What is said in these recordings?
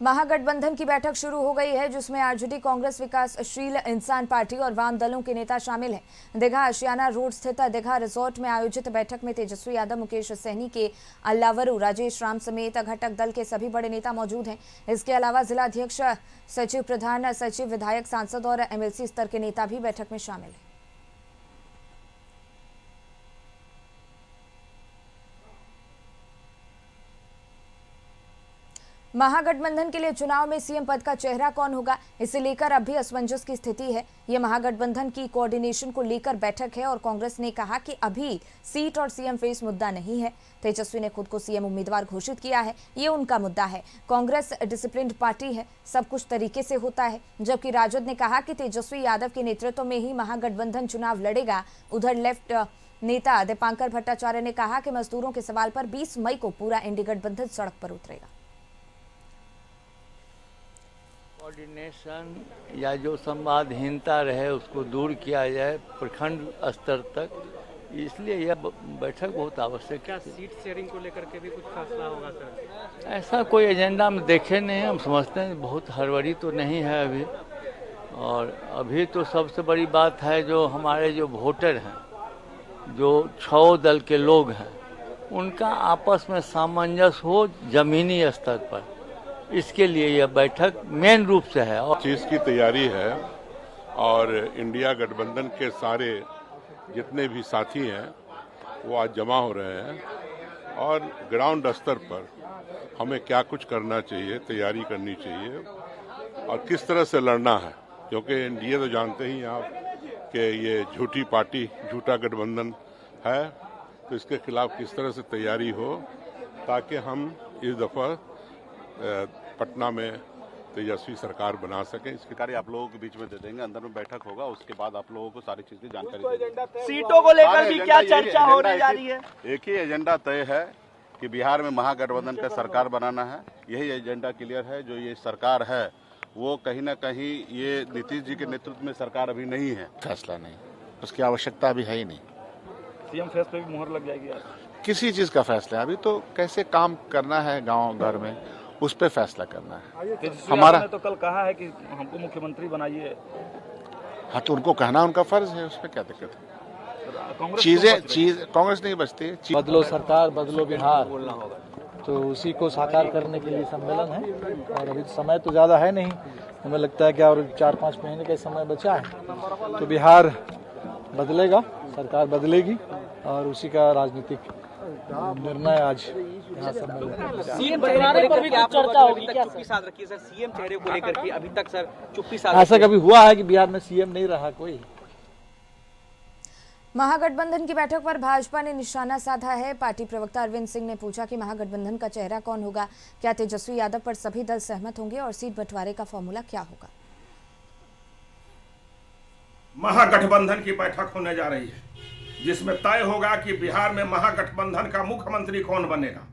महागठबंधन की बैठक शुरू हो गई है, जिसमें आरजेडी, कांग्रेस, विकासशील इंसान पार्टी और वाम दलों के नेता शामिल हैं। दीघा आशियाना रोड स्थित दीघा रिजॉर्ट में आयोजित बैठक में तेजस्वी यादव, मुकेश सहनी के अल्लावरू, राजेश राम समेत घटक दल के सभी बड़े नेता मौजूद हैं। इसके अलावा जिला अध्यक्ष, सचिव, प्रधान सचिव, विधायक, सांसद और एमएलसी स्तर के नेता भी बैठक में शामिल हैं। महागठबंधन के लिए चुनाव में सीएम पद का चेहरा कौन होगा, इसे लेकर अब भी असमंजस की स्थिति है। ये महागठबंधन की कोऑर्डिनेशन को लेकर बैठक है और कांग्रेस ने कहा कि अभी सीट और सीएम फेस मुद्दा नहीं है। तेजस्वी ने खुद को सीएम उम्मीदवार घोषित किया है, ये उनका मुद्दा है। कांग्रेस डिसिप्लिन्ड पार्टी है, सब कुछ तरीके से होता है। जबकि राजद ने कहा कि तेजस्वी यादव के नेतृत्व में ही महागठबंधन चुनाव लड़ेगा। उधर लेफ्ट नेता दीपांकर भट्टाचार्य ने कहा कि मजदूरों के सवाल पर 20 मई को पूरा इंडी गठबंधन सड़क पर उतरेगा। कोऑर्डिनेशन या जो संवादहीनता रहे उसको दूर किया जाए प्रखंड स्तर तक, इसलिए यह बैठक बहुत आवश्यक है। क्या सीट शेयरिंग को लेकर के भी कुछ फैसला होगा सर? ऐसा कोई एजेंडा में देखे नहीं, हम समझते हैं बहुत हड़बड़ी तो नहीं है अभी। और अभी तो सबसे बड़ी बात है जो हमारे जो वोटर हैं, जो 6 दल के लोग हैं, उनका आपस में सामंजस्य हो जमीनी स्तर पर, इसके लिए यह बैठक मेन रूप से है। और चीज़ की तैयारी है और इंडिया गठबंधन के सारे जितने भी साथी हैं वो आज जमा हो रहे हैं और ग्राउंड स्तर पर हमें क्या कुछ करना चाहिए, तैयारी करनी चाहिए और किस तरह से लड़ना है, क्योंकि ये तो जानते ही आप कि ये झूठी पार्टी, झूठा गठबंधन है, तो इसके खिलाफ किस तरह से तैयारी हो ताकि हम इस दफ़ा पटना में तेजस्वी सरकार बना सकें। इसकी कार्य आप लोगों के बीच में दे देंगे, अंदर में बैठक होगा, उसके बाद आप लोगों को सारी चीज की जानकारी देंगे। सीटों को लेकर भी क्या चर्चा होने जा रही है? एक ही एजेंडा तय है कि बिहार में महागठबंधन का सरकार बनाना है। यही एजेंडा क्लियर है। जो ये सरकार है वो कहीं ना कहीं ये नीतीश जी के नेतृत्व में सरकार अभी नहीं है। फैसला नहीं, उसकी आवश्यकता अभी है ही नहीं। सीएम फेस पे भी मुहर लग जाएगी। किसी चीज का फैसला है, अभी तो कैसे काम करना है गाँव घर में, उस पर फैसला करना है। हमारा तो कल कहा है कि हमको मुख्यमंत्री बनाइए। हाँ, तो उनको कहना उनका फर्ज है, उस पर क्या दिक्कत है? चीज कांग्रेस नहीं बचती। बदलो सरकार, बदलो बिहार, तो उसी को साकार करने के लिए सम्मेलन है। और अभी समय तो ज़्यादा है नहीं, हमें लगता है कि और 4-5 महीने का समय बचा है, तो बिहार बदलेगा, सरकार बदलेगी और उसी का राजनीतिक निर्णय आज यहाँ सम्मेलन। सीएम चेहरे पर भी चर्चा होगी क्या? चुप्पी साध रखी है सर, सीएम चेहरे को लेकर के अभी तक सर चुप्पी साध। ऐसा कभी हुआ है कि बिहार में सीएम नहीं रहा कोई? महागठबंधन की बैठक पर भाजपा ने निशाना साधा है। पार्टी प्रवक्ता अरविंद सिंह ने पूछा कि महागठबंधन का चेहरा कौन होगा, क्या तेजस्वी यादव पर सभी दल सहमत होंगे और सीट बंटवारे का फॉर्मूला क्या होगा। महागठबंधन की बैठक होने जा रही है जिसमें तय होगा कि बिहार में महागठबंधन का मुख्यमंत्री कौन बनेगा।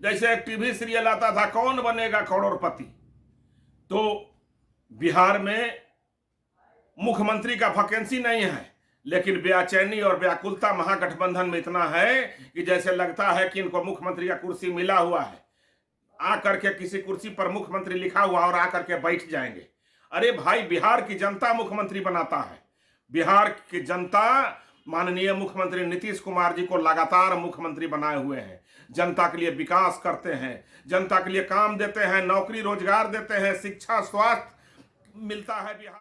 जैसे एक टीवी सीरियल आता था, कौन बनेगा करोड़पति, तो बिहार में मुख्यमंत्री का वैकेंसी नहीं है, लेकिन बेचैनी और व्याकुलता महागठबंधन में इतना है कि जैसे लगता है कि इनको मुख्यमंत्री का कुर्सी मिला हुआ है, आकर के किसी कुर्सी पर मुख्यमंत्री लिखा हुआ और आकर के बैठ जाएंगे। अरे भाई, बिहार की जनता मुख्यमंत्री बनाता है। बिहार की जनता माननीय मुख्यमंत्री नीतीश कुमार जी को लगातार मुख्यमंत्री बनाए हुए हैं। जनता के लिए विकास करते हैं, जनता के लिए काम देते हैं, नौकरी रोजगार देते हैं, शिक्षा स्वास्थ्य मिलता है बिहार।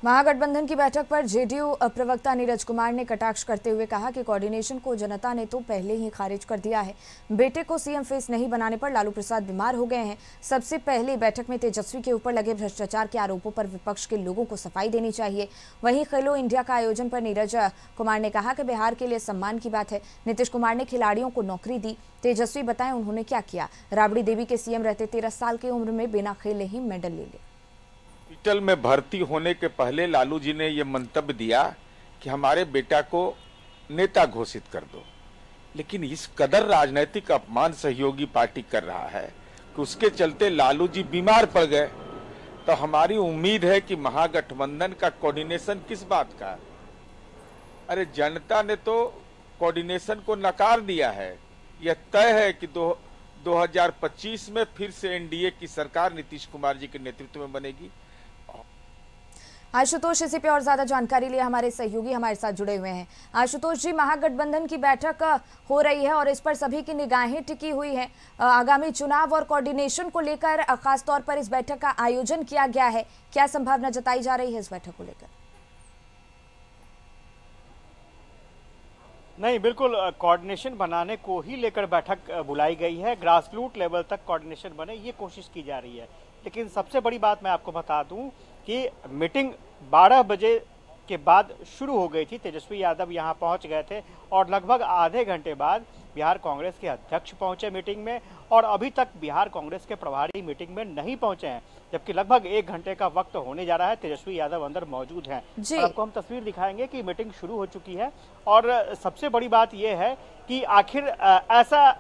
महागठबंधन की बैठक पर जेडीयू प्रवक्ता नीरज कुमार ने कटाक्ष करते हुए कहा कि कोऑर्डिनेशन को जनता ने तो पहले ही खारिज कर दिया है। बेटे को सीएम फेस नहीं बनाने पर लालू प्रसाद बीमार हो गए हैं। सबसे पहले बैठक में तेजस्वी के ऊपर लगे भ्रष्टाचार के आरोपों पर विपक्ष के लोगों को सफाई देनी चाहिए। वहीं खेलो इंडिया का आयोजन पर नीरज कुमार ने कहा कि बिहार के लिए सम्मान की बात है। नीतीश कुमार ने खिलाड़ियों को नौकरी दी, तेजस्वी बताएं उन्होंने क्या किया। राबड़ी देवी के सीएम रहते 13 साल की उम्र में बिना खेले ही मेडल ले लिया। हॉस्पिटल में भर्ती होने के पहले लालू जी ने यह मंतव्य दिया कि हमारे बेटा को नेता घोषित कर दो, लेकिन इस कदर राजनीतिक अपमान सहयोगी पार्टी कर रहा है कि उसके चलते लालू जी बीमार पड़ गए। तो हमारी उम्मीद है कि महागठबंधन का कोऑर्डिनेशन किस बात का? अरे जनता ने तो कोऑर्डिनेशन को नकार दिया है। यह तय है कि 2025 में फिर से एनडीए की सरकार नीतीश कुमार जी के नेतृत्व में बनेगी। आशुतोष, इसी पे और ज्यादा जानकारी लिए हमारे सहयोगी हमारे साथ जुड़े हुए हैं। आशुतोष जी, महागठबंधन की बैठक हो रही है और इस पर सभी की निगाहें टिकी हुई हैं। आगामी चुनाव और कोऑर्डिनेशन को लेकर खास तौर पर इस बैठक का आयोजन किया गया है, क्या संभावना जताई जा रही है इस बैठक को लेकर? नहीं, बिल्कुल कोऑर्डिनेशन बनाने को ही लेकर बैठक बुलाई गई है। ग्रास रूट लेवल तक कोऑर्डिनेशन बने, ये कोशिश की जा रही है। लेकिन सबसे बड़ी बात मैं आपको बता दूं कि मीटिंग 12 बजे के बाद शुरू हो गई थी। तेजस्वी यादव यहां पहुंच गए थे और लगभग आधे घंटे बाद बिहार कांग्रेस के अध्यक्ष पहुंचे मीटिंग में, और अभी तक बिहार कांग्रेस के प्रभारी मीटिंग में नहीं पहुंचे हैं, जबकि लगभग 1 घंटे का वक्त होने जा रहा है। तेजस्वी यादव अंदर मौजूद हैं। आपको हम तस्वीर दिखाएंगे कि मीटिंग शुरू हो चुकी है। और सबसे बड़ी बात यह है कि आखिर ऐसा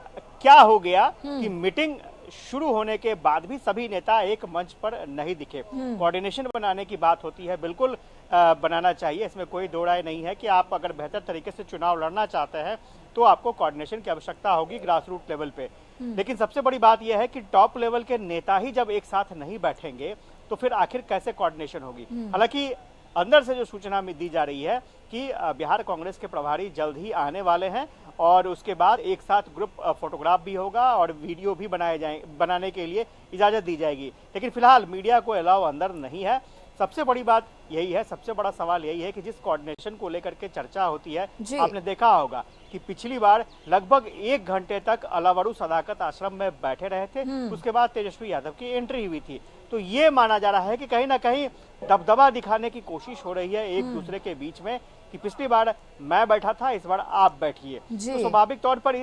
क्या हो गया कि मीटिंग शुरू होने के बाद भी सभी नेता एक मंच पर नहीं दिखे। कोऑर्डिनेशन बनाने की बात होती है, बिल्कुल बनाना चाहिए, इसमें कोई दो राय नहीं है कि आप अगर बेहतर तरीके से चुनाव लड़ना चाहते हैं तो आपको कोऑर्डिनेशन की आवश्यकता होगी ग्रास रूट लेवल पे। लेकिन सबसे बड़ी बात यह है कि टॉप लेवल के नेता ही जब एक साथ नहीं बैठेंगे तो फिर आखिर कैसे कोऑर्डिनेशन होगी। हालांकि अंदर से जो सूचना दी जा रही है कि बिहार कांग्रेस के प्रभारी जल्द ही आने वाले हैं और उसके बाद एक साथ ग्रुप फोटोग्राफ भी होगा और वीडियो भी बनाने के लिए इजाजत दी जाएगी। लेकिन फिलहाल मीडिया को अलाउ अंदर नहीं है। सबसे बड़ी बात यही है, सबसे बड़ा सवाल यही है कि जिस कोऑर्डिनेशन को लेकर के चर्चा होती है, आपने देखा होगा कि पिछली बार लगभग 1 घंटे तक अलावड़ू सदाकत आश्रम में बैठे रहे थे, उसके बाद तेजस्वी यादव की एंट्री हुई थी। तो ये माना जा रहा है कि कहीं ना कहीं दबदबा दिखाने की कोशिश हो रही है एक दूसरे के बीच में कि पिछली बार मैं बैठा था, इस बार आप बैठिए। तो स्वाभाविक तौर पर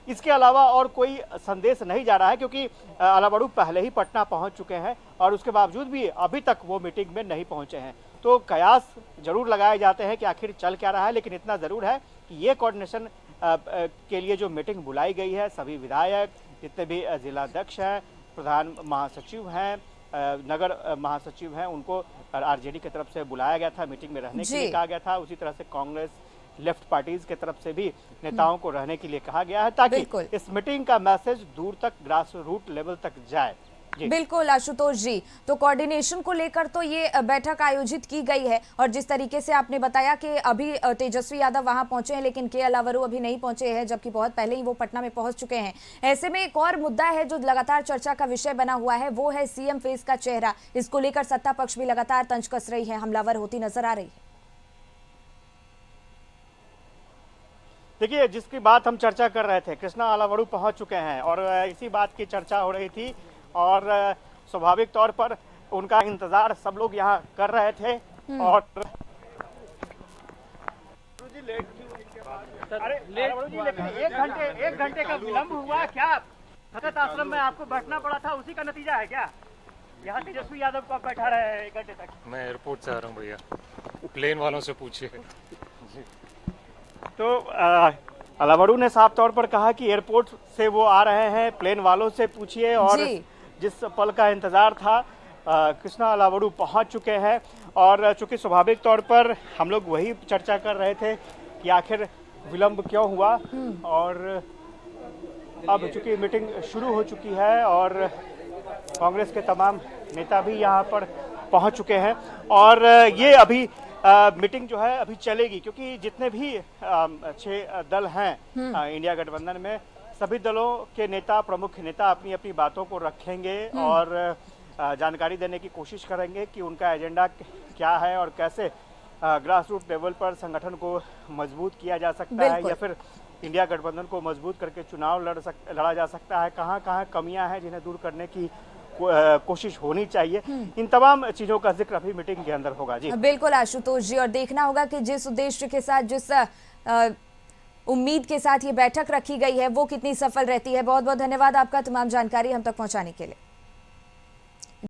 इसके अलावा और कोई संदेश नहीं जा रहा है, क्योंकि अलावड़ू पहले ही पटना पहुंच चुके हैं और उसके बावजूद भी अभी तक वो मीटिंग में नहीं पहुंचे हैं। तो कयास जरूर लगाए जाते हैं कि आखिर चल क्या रहा है, लेकिन इतना जरूर है कि ये कोऑर्डिनेशन के लिए जो मीटिंग बुलाई गई है, सभी विधायक, जितने भी जिलाध्यक्ष हैं, प्रधान महासचिव हैं, नगर महासचिव हैं, उनको आरजेडी की तरफ से बुलाया गया था, मीटिंग में रहने के लिए कहा गया था। उसी तरह से कांग्रेस लेफ्ट पार्टीज के तरफ से भी नेताओं को रहने के लिए कहा गया है, ताकि इस मीटिंग का मैसेज दूर तक ग्रास रूट लेवल तक जाए। बिल्कुल आशुतोष जी, तो कोऑर्डिनेशन को लेकर तो ये बैठक आयोजित की गई है और जिस तरीके से आपने बताया कि अभी तेजस्वी यादव वहां पहुंचे हैं लेकिन के अलावड़ू अभी नहीं पहुंचे हैं, जबकि बहुत पहले ही वो पटना में पहुंच चुके हैं। ऐसे में एक और मुद्दा है जो लगातार चर्चा का विषय बना हुआ है, वो है सीएम फेस का चेहरा। इसको लेकर सत्ता पक्ष भी लगातार तंज कस रही है, हमलावर होती नजर आ रही है। देखिए, जिसकी बात हम चर्चा कर रहे थे, कृष्णा अलावड़ू पहुंच चुके हैं और इसी बात की चर्चा हो रही थी और स्वाभाविक तौर पर उनका इंतजार सब लोग यहाँ कर रहे थे। और अरे अलावड़ू जी, लेकिन 1 घंटे का विलंब हुआ क्या? सदाकत आश्रम में आपको बैठना पड़ा था, उसी का नतीजा है क्या? यहाँ तेजस्वी यादव को बैठा रहे हैं 1 घंटे तक। मैं एयरपोर्ट से आ रहा हूँ भैया, प्लेन वालों से पूछिए। तो अलावड़ू ने साफ तौर पर कहा कि एयरपोर्ट से वो आ रहे हैं, प्लेन वालों से पूछिए। और जिस पल का इंतजार था, कृष्णा अलावड़ू पहुंच चुके हैं और चूंकि स्वाभाविक तौर पर हम लोग वही चर्चा कर रहे थे कि आखिर विलंब क्यों हुआ, और अब चूंकि मीटिंग शुरू हो चुकी है और कांग्रेस के तमाम नेता भी यहाँ पर पहुंच चुके हैं और ये अभी मीटिंग जो है अभी चलेगी, क्योंकि जितने भी 6 दल हैं इंडिया गठबंधन में, सभी दलों के नेता, प्रमुख नेता अपनी अपनी बातों को रखेंगे और जानकारी देने की कोशिश करेंगे कि उनका एजेंडा क्या है और कैसे ग्रास रूट लेवल पर संगठन को मजबूत किया जा सकता है या फिर इंडिया गठबंधन को मजबूत करके चुनाव लड़ा जा सकता है, कहाँ कहाँ कमियां हैं जिन्हें दूर करने की कोशिश होनी चाहिए। इन तमाम चीजों का जिक्र अभी मीटिंग के अंदर होगा। जी बिल्कुल आशुतोष जी, और देखना होगा कि जिस उद्देश्य के साथ, जिस उम्मीद के साथ ये बैठक रखी गई है, वो कितनी सफल रहती है। बहुत बहुत धन्यवाद आपका तमाम जानकारी हम तक पहुंचाने के लिए।